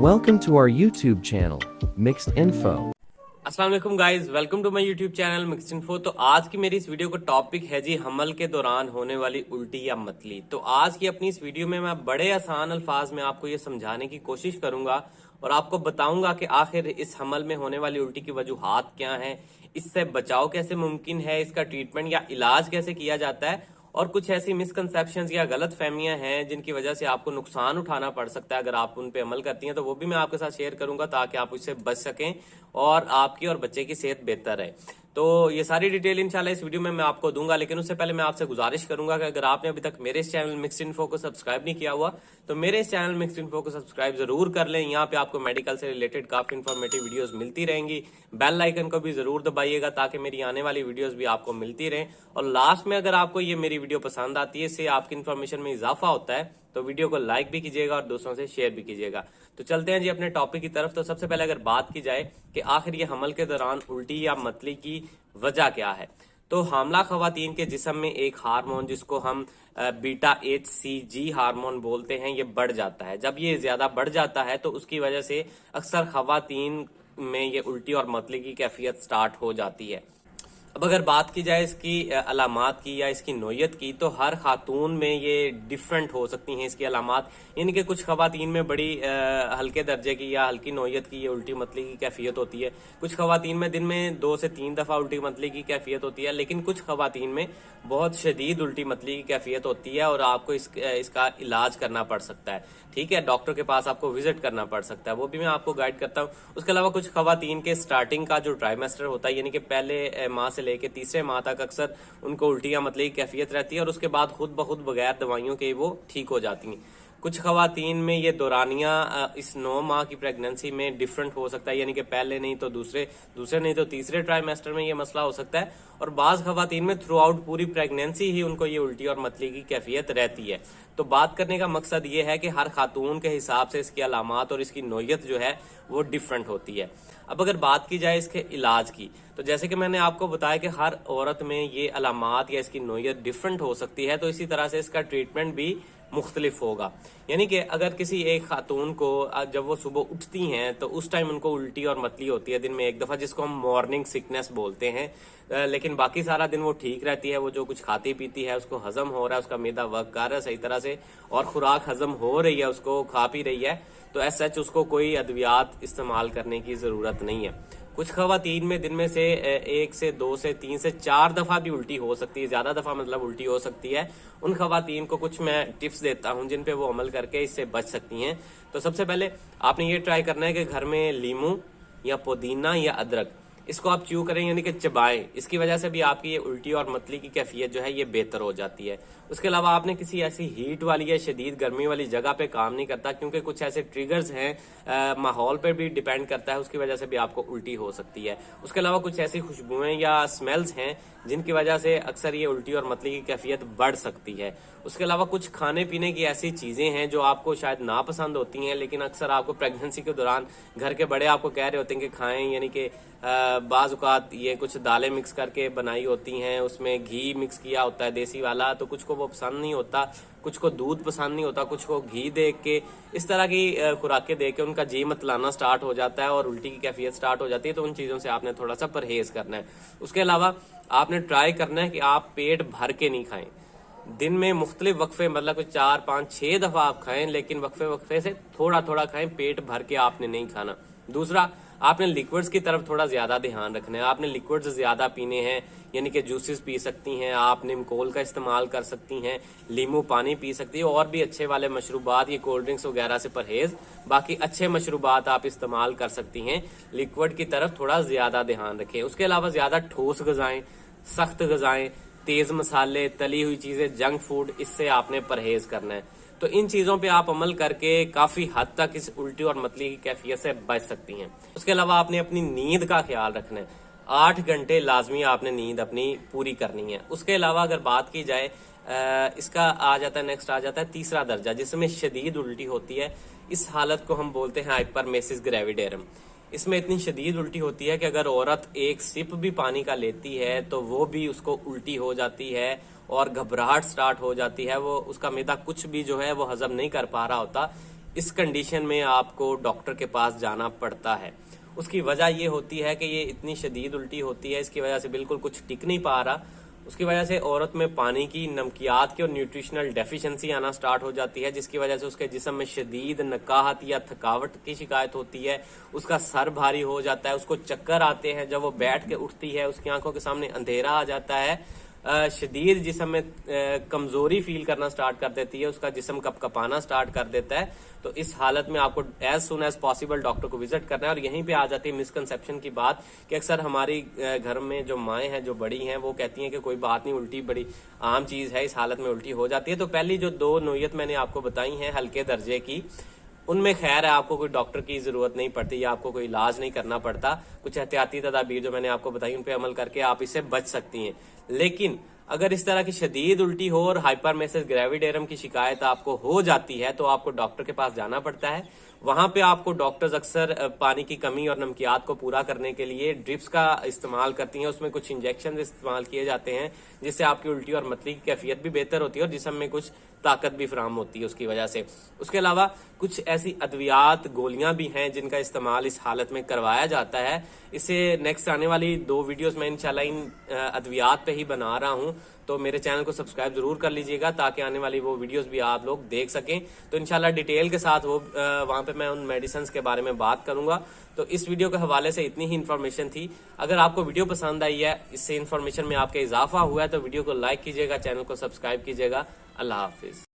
Welcome to our YouTube channel, Mixed Info. अस्सलाम वालेकुम guys, welcome to my YouTube channel mixed info. तो आज की मेरी इस वीडियो का टॉपिक है जी हमल के दौरान होने वाली उल्टी या मतली। तो आज की अपनी इस वीडियो में मैं बड़े आसान अल्फाज में आपको ये समझाने की कोशिश करूंगा और आपको बताऊंगा कि आखिर इस हमल में होने वाली उल्टी की वजूहात क्या हैं, इससे बचाव कैसे मुमकिन है, इसका ट्रीटमेंट या इलाज कैसे किया जाता है और कुछ ऐसी मिसकंसेप्शंस या गलत फहमियां हैं जिनकी वजह से आपको नुकसान उठाना पड़ सकता है अगर आप उन पे अमल करती हैं। तो वो भी मैं आपके साथ शेयर करूंगा ताकि आप उससे बच सकें और आपकी और बच्चे की सेहत बेहतर रहे। तो ये सारी डिटेल इंशाल्लाह इस वीडियो में मैं आपको दूंगा, लेकिन उससे पहले मैं आपसे गुजारिश करूंगा कि अगर आपने अभी तक मेरे इस चैनल मिक्स्ड इन्फो को सब्सक्राइब नहीं किया हुआ तो मेरे इस चैनल मिक्स्ड इन्फो को सब्सक्राइब जरूर कर लें। यहाँ पे आपको मेडिकल से रिलेटेड काफी इन्फॉर्मेटिव वीडियोस मिलती रहेंगी। बेल आइकन को भी जरूर दबाइएगा ताकि मेरी आने वाली वीडियोस भी आपको मिलती रहें। और लास्ट में अगर आपको ये मेरी वीडियो पसंद आती है, इससे आपकी इन्फॉर्मेशन में इजाफा होता है, तो वीडियो को लाइक भी कीजिएगा और दूसरों से शेयर भी कीजिएगा। तो चलते हैं जी अपने टॉपिक की तरफ। तो सबसे पहले अगर बात की जाए कि आखिर ये हमल के दौरान उल्टी या मतली की वजह क्या है, तो हामला खवातीन के जिस्म में एक हार्मोन जिसको हम बीटा HCG हार्मोन बोलते हैं, ये बढ़ जाता है। जब ये ज्यादा बढ़ जाता है तो उसकी वजह से अक्सर खवातीन में ये उल्टी और मतली की कैफियत स्टार्ट हो जाती है। अब अगर बात की जाए इसकी अलामात की या इसकी नोयत की, तो हर खातून में ये डिफरेंट हो सकती हैं इसकी अलामात। यानी कि कुछ खवातीन में बड़ी हल्के दर्जे की या हल्की नोयत की ये उल्टी मतली की कैफियत होती है। कुछ खवातीन में दिन में 2 से 3 दफा उल्टी मतली की कैफियत होती है, लेकिन कुछ खवातीन में बहुत शदीद उल्टी मतली की कैफियत होती है और आपको इसका इलाज करना पड़ सकता है। ठीक है, डॉक्टर के पास आपको विजिट करना पड़ सकता है, वो भी मैं आपको गाइड करता हूँ। उसके अलावा कुछ खवातीन के स्टार्टिंग का जो ट्राइमेस्टर होता है, यानी कि पहले माह से लेके तीसरे माह तक अक्सर उनको उल्टी या मतली की कैफियत रहती है और उसके बाद खुद ब खुद बगैर दवाइयों के वो ठीक हो जाती हैं। कुछ खवातीन में ये दौरानिया इस 9 माह की प्रेगनेंसी में डिफरेंट हो सकता है, यानी कि पहले नहीं तो दूसरे नहीं तो तीसरे ट्राइमेस्टर में ये मसला हो सकता है। और बाज खवातीन में थ्रू आउट पूरी प्रेगनेंसी ही उनको ये उल्टी और मतली की कैफियत रहती है। तो बात करने का मकसद ये है कि हर खातून के हिसाब से इसकी अलामात और इसकी नोयत जो है वो डिफरेंट होती है। अब अगर बात की जाए इसके इलाज की, तो जैसे कि मैंने आपको बताया कि हर औरत में ये अलामात या इसकी नोयत डिफरेंट हो सकती है, तो इसी तरह से इसका ट्रीटमेंट भी मुख्तलिफ होगा। यानी कि अगर किसी एक खातून को जब वो सुबह उठती हैं तो उस टाइम उनको उल्टी और मतली होती है दिन में एक दफा, जिसको हम मॉर्निंग सिकनेस बोलते हैं, लेकिन बाकी सारा दिन वो ठीक रहती है, वो जो कुछ खाती पीती है उसको हजम हो रहा है, उसका मैदा वर्क कर रहा है सही तरह से और खुराक हजम हो रही है, उसको खा पी रही है, तो एज सच उसको कोई अद्वियात इस्तेमाल करने की जरूरत नहीं है। कुछ खवातीन में दिन में से 1 से 2 से 3 से 4 दफा भी उल्टी हो सकती है, ज्यादा दफा मतलब उल्टी हो सकती है। उन खवातीन को कुछ मैं टिप्स देता हूं जिन पे वो अमल करके इससे बच सकती हैं। तो सबसे पहले आपने ये ट्राई करना है कि घर में लीमू या पुदीना या अदरक इसको आप च्यू करें, यानी कि चबाएं। इसकी वजह से भी आपकी ये उल्टी और मतली की कैफियत जो है ये बेहतर हो जाती है। उसके अलावा आपने किसी ऐसी हीट वाली या शदीद गर्मी वाली जगह पे काम नहीं करता, क्योंकि कुछ ऐसे ट्रिगर्स हैं, माहौल पर भी डिपेंड करता है, उसकी वजह से भी आपको उल्टी हो सकती है। उसके अलावा कुछ ऐसी खुशबुएं या स्मेल्स हैं जिनकी वजह से अक्सर ये उल्टी और मतली की कैफियत बढ़ सकती है। उसके अलावा कुछ खाने पीने की ऐसी चीजें हैं जो आपको शायद नापसंद होती हैं, लेकिन अक्सर आपको प्रेगनेंसी के दौरान घर के बड़े आपको कह रहे होते हैं कि खाएं, यानी कि बाज़ औक़ात ये कुछ दालें मिक्स करके बनाई होती हैं, उसमें घी मिक्स किया होता है देसी वाला, तो कुछ को वो पसंद नहीं होता, कुछ को दूध पसंद नहीं होता, कुछ को घी देख के इस तरह की खुराकें देख के उनका जी मतलाना स्टार्ट हो जाता है और उल्टी की कैफियत स्टार्ट हो जाती है। तो उन चीज़ों से आपने थोड़ा सा परहेज करना है। उसके अलावा आपने ट्राई करना है कि आप पेट भर के नहीं खाएं। दिन में मुख्तलिफ वक्फे, मतलब कुछ 4, 5, 6 दफा आप खाएं, लेकिन वक्फे से थोड़ा थोड़ा खाएं, पेट भर के आपने नहीं खाना। दूसरा, आपने लिक्विड्स की तरफ थोड़ा ज्यादा ध्यान रखना है। आपने लिक्विड्स ज्यादा पीने हैं, यानी कि जूसेस पी सकती हैं आप, नीमकोल का इस्तेमाल कर सकती हैं, लीमू पानी पी सकती हैं और भी अच्छे वाले मशरूबात, ये कोल्ड ड्रिंक्स वगैरह से परहेज, बाकी अच्छे मशरूबात आप इस्तेमाल कर सकती हैं। लिक्विड की तरफ थोड़ा ज्यादा ध्यान रखें। उसके अलावा ज्यादा ठोस गजाएं, सख्त गजाएं, तेज मसाले, तली हुई चीजें, जंक फूड, इससे आपने परहेज करना है। तो इन चीजों पे आप अमल करके काफी हद तक इस उल्टी और मतली की कैफियत से बच सकती हैं। उसके अलावा आपने अपनी नींद का ख्याल रखना है। 8 घंटे लाजमी आपने नींद अपनी पूरी करनी है। उसके अलावा अगर बात की जाए इसका नेक्स्ट आ जाता है तीसरा दर्जा, जिसमें शदीद उल्टी होती है। इस हालत को हम बोलते हैं हाइपरमेसिस ग्रेविडेरम। इसमें इतनी शदीद उल्टी होती है कि अगर औरत एक सिप भी पानी का लेती है तो वो भी उसको उल्टी हो जाती है और घबराहट स्टार्ट हो जाती है, वो उसका मैदा कुछ भी जो है वो हजम नहीं कर पा रहा होता। इस कंडीशन में आपको डॉक्टर के पास जाना पड़ता है। उसकी वजह ये होती है कि ये इतनी शदीद उल्टी होती है, इसकी वजह से बिल्कुल कुछ टिक नहीं पा रहा। उसकी वजह से औरत में पानी की, नमकियात की और न्यूट्रिशनल डेफिशिएंसी आना स्टार्ट हो जाती है, जिसकी वजह से उसके जिस्म में शदीद नकाहत या थकावट की शिकायत होती है। उसका सर भारी हो जाता है, उसको चक्कर आते हैं, जब वो बैठ के उठती है उसकी आंखों के सामने अंधेरा आ जाता है, शदीद जिस्म में कमजोरी फील करना स्टार्ट कर देती है, उसका जिस्म कपकपाना स्टार्ट कर देता है। तो इस हालत में आपको as soon as possible doctor को विजिट करना है। और यहीं पे आ जाती है मिसकंसेप्शन की बात कि अक्सर हमारी घर में जो माएँ हैं, जो बड़ी हैं, वो कहती हैं कि कोई बात नहीं, उल्टी बड़ी आम चीज है, इस हालत में उल्टी हो जाती है। तो पहली जो 2 नोयत मैंने आपको बताई हैं हल्के दर्जे की, उनमें खैर है, आपको कोई डॉक्टर की जरूरत नहीं पड़ती या आपको कोई इलाज नहीं करना पड़ता। कुछ एहतियाती तदाबीर जो मैंने आपको बताई उन पे अमल करके आप इससे बच सकती हैं। लेकिन अगर इस तरह की शदीद उल्टी हो और हाइपरमेसिस ग्रेविडेरम की शिकायत आपको हो जाती है तो आपको डॉक्टर के पास जाना पड़ता है। वहां पे आपको डॉक्टर्स अक्सर पानी की कमी और नमकियात को पूरा करने के लिए ड्रिप्स का इस्तेमाल करती हैं। उसमें कुछ इंजेक्शन इस्तेमाल किए जाते हैं जिससे आपकी उल्टी और मतली की कैफियत भी बेहतर होती है और जिस्म में कुछ ताकत भी फराहम होती है उसकी वजह से। उसके अलावा कुछ ऐसी अद्वियात, गोलियां भी हैं जिनका इस्तेमाल इस हालत में करवाया जाता है। इससे नेक्स्ट आने वाली 2 वीडियोस में इंशाल्लाह इन अद्वियात पे ही बना रहा हूं, तो मेरे चैनल को सब्सक्राइब जरूर कर लीजिएगा ताकि आने वाली वो वीडियोस भी आप लोग देख सकें। तो इंशाल्लाह डिटेल के साथ वो वहां पे मैं उन मेडिसिन के बारे में बात करूंगा। तो इस वीडियो के हवाले से इतनी ही इन्फॉर्मेशन थी। अगर आपको वीडियो पसंद आई है, इससे इन्फॉर्मेशन में आपके इजाफा हुआ है, तो वीडियो को लाइक कीजिएगा, चैनल को सब्सक्राइब कीजिएगा। अल्लाह हाफिज।